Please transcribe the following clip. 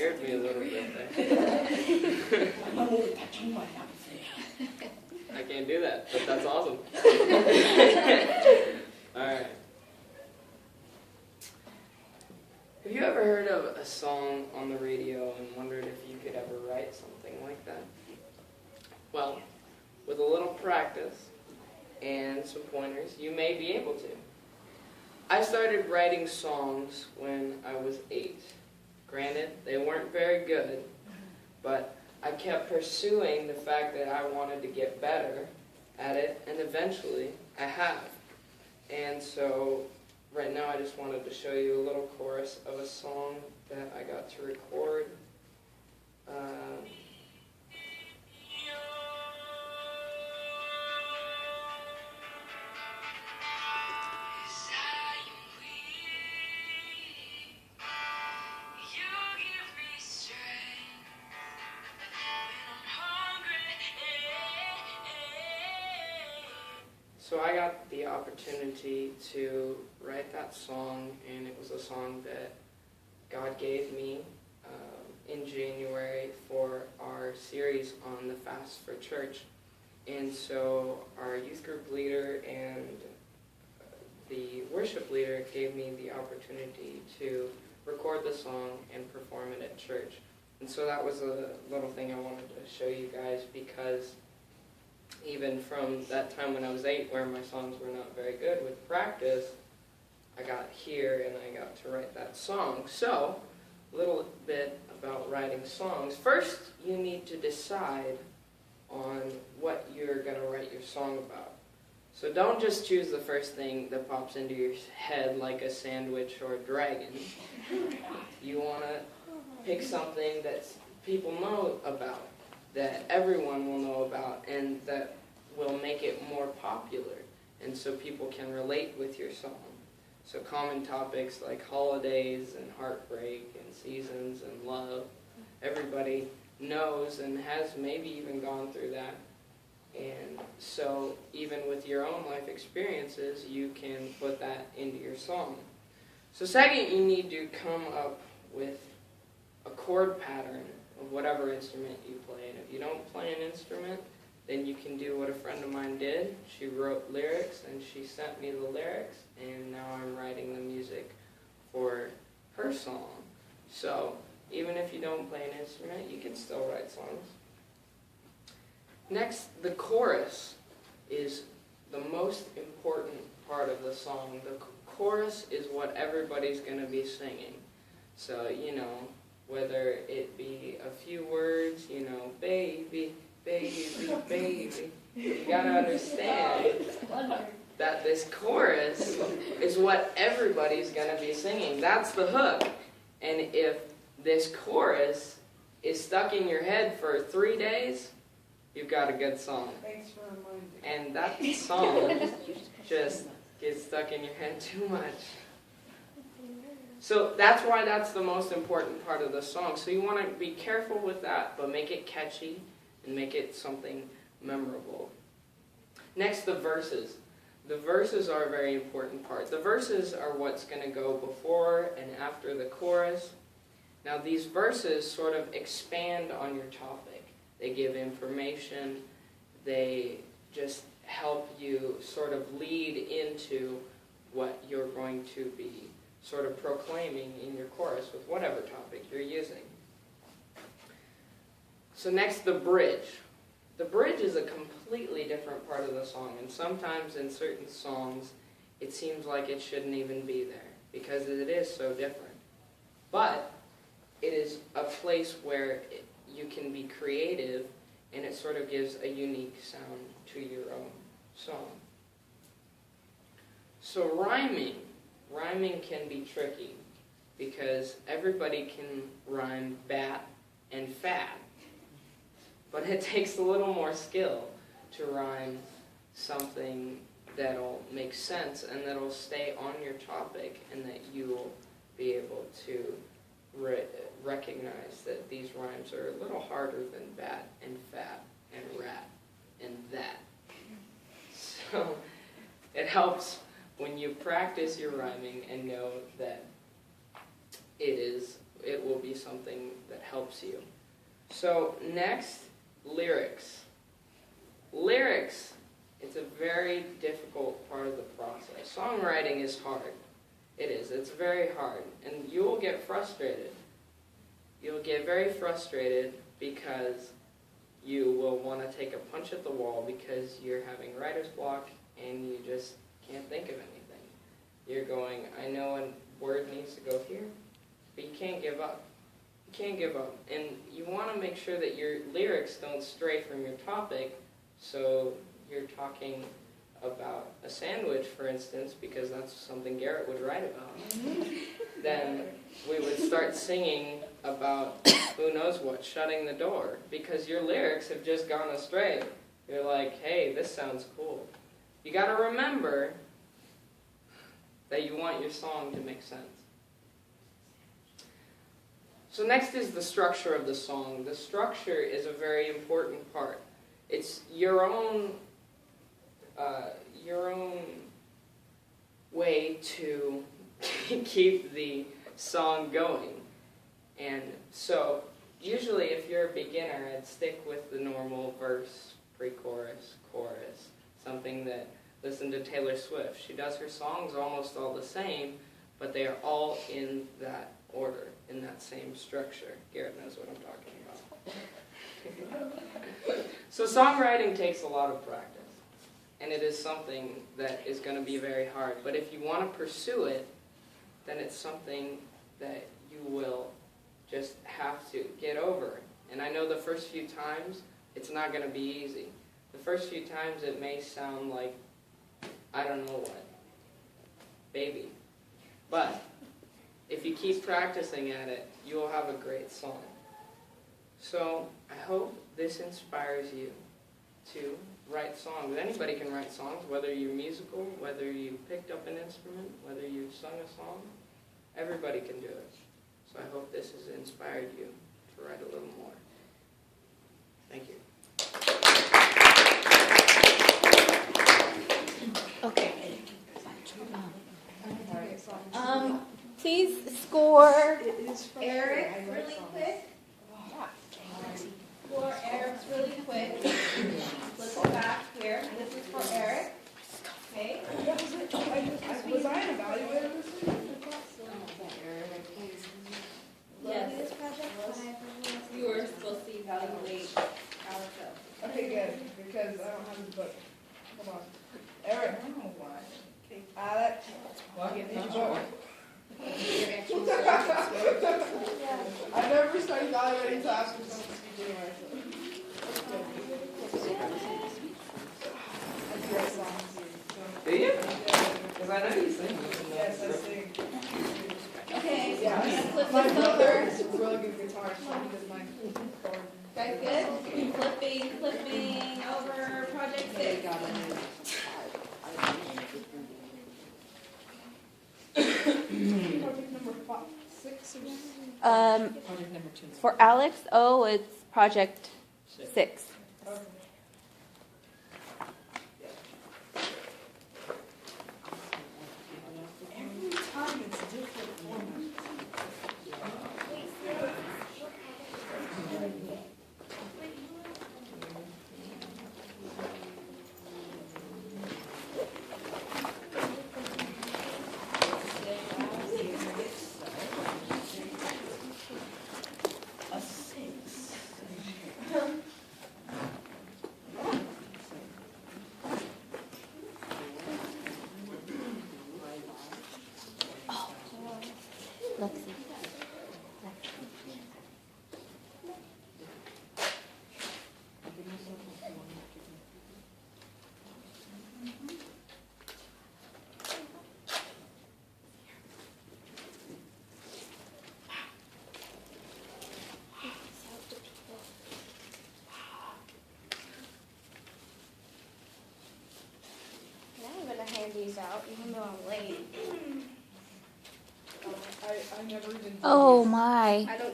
scared me a little bit there. I can't do that, but that's awesome. Alright. Have you ever heard of a song on the radio and wondered if you could ever write something like that? Well, with a little practice and some pointers, you may be able to. I started writing songs when I was 8. Granted, they weren't very good, but I kept pursuing the fact that I wanted to get better at it, and eventually I have. And so right now I just wanted to show you a little chorus of a song that I got to record. So I got the opportunity to write that song, and it was a song that God gave me in January for our series on the Fast for Church. And so our youth group leader and the worship leader gave me the opportunity to record the song and perform it at church. And so that was a little thing I wanted to show you guys, because even from that time when I was 8, where my songs were not very good, with practice, I got here and I got to write that song. So, a little bit about writing songs. First, you need to decide on what you're going to write your song about. So don't just choose the first thing that pops into your head, like a sandwich or a dragon. You want to pick something that people know about, that everyone will know about, and that will make it more popular, and so people can relate with your song. So common topics like holidays and heartbreak and seasons and love. Everybody knows and has maybe even gone through that. And so even with your own life experiences, you can put that into your song. So second, you need to come up with a chord pattern of whatever instrument you play. And if you don't play an instrument, then you can do what a friend of mine did. She wrote lyrics, and she sent me the lyrics, and now I'm writing the music for her song. So even if you don't play an instrument, you can still write songs. Next, the chorus is the most important part of the song. The chorus is what everybody's going to be singing. So, whether it be a few words, baby, baby, baby. You gotta understand that this chorus is what everybody's gonna be singing. That's the hook. And if this chorus is stuck in your head for 3 days, you've got a good song. Thanks for reminding me. And that song just gets stuck in your head too much. So that's why that's the most important part of the song. So you want to be careful with that, but make it catchy and make it something memorable. Next, the verses. The verses are a very important part. The verses are what's going to go before and after the chorus. Now these verses sort of expand on your topic. They give information. They just help you sort of lead into what you're going to be sort of proclaiming in your chorus with whatever topic you're using. So next, the bridge. The bridge is a completely different part of the song, and sometimes in certain songs it seems like it shouldn't even be there because it is so different. But it is a place where you can be creative, and it sort of gives a unique sound to your own song. So rhyming can be tricky because everybody can rhyme bat and fat. But it takes a little more skill to rhyme something that'll make sense and that'll stay on your topic, and that you'll be able to recognize that these rhymes are a little harder than bat and fat and rat and that. So it helps when you practice your rhyming and know that it will be something that helps you. So next, lyrics. Lyrics, it's a very difficult part of the process. Songwriting is hard. It is. It's very hard. And you will get frustrated. You'll get very frustrated because you will want to take a punch at the wall because you're having writer's block and you just can't think of anything. You're going, I know a word needs to go here, but you can't give up. You can't give up. And you want to make sure that your lyrics don't stray from your topic, so you're talking about a sandwich, for instance, because that's something Garrett would write about. Then we would start singing about who knows what, shutting the door, because your lyrics have just gone astray. You're like, hey, this sounds cool. You got to remember that you want your song to make sense. So next is the structure of the song. The structure is a very important part. It's your own way to keep the song going. And so usually if you're a beginner, I'd stick with the normal verse, pre-chorus, chorus, something that, listen to Taylor Swift. She does her songs almost all the same, but they are all in that order, in that same structure. Garrett knows what I'm talking about. So songwriting takes a lot of practice, and it is something that is going to be very hard. But if you want to pursue it, then it's something that you will just have to get over. And I know the first few times, it's not going to be easy. The first few times it may sound like, I don't know what, baby. But if you keep practicing at it, you will have a great song. So I hope this inspires you to write songs. Anybody can write songs, whether you're musical, whether you picked up an instrument, whether you've sung a song. Everybody can do it. So I hope this has inspired you to write a little more. Thank you. Okay. Please score Eric really quick. Score Eric's really quick. Let's go back here. This is for Eric. Okay. Was I an evaluator this week? Yes. You were supposed to evaluate ourselves. Okay, good, because I don't have his book. Come on. Eric. Alex. I never start evaluating until after someone's speech anyway. I do write songs. Do you? Because I know you sing. Yes, I sing. Okay. Yeah, I'm gonna flip my this brother over. is a really good guitarist, so he does my chord. Guys, good? Flipping over project 6. Project number 6 again? For Alex O, it's project 6. Okay. Every time it's different format. Lexi. I'm gonna hand these out, even though I'm late. I never even. Oh my. I don't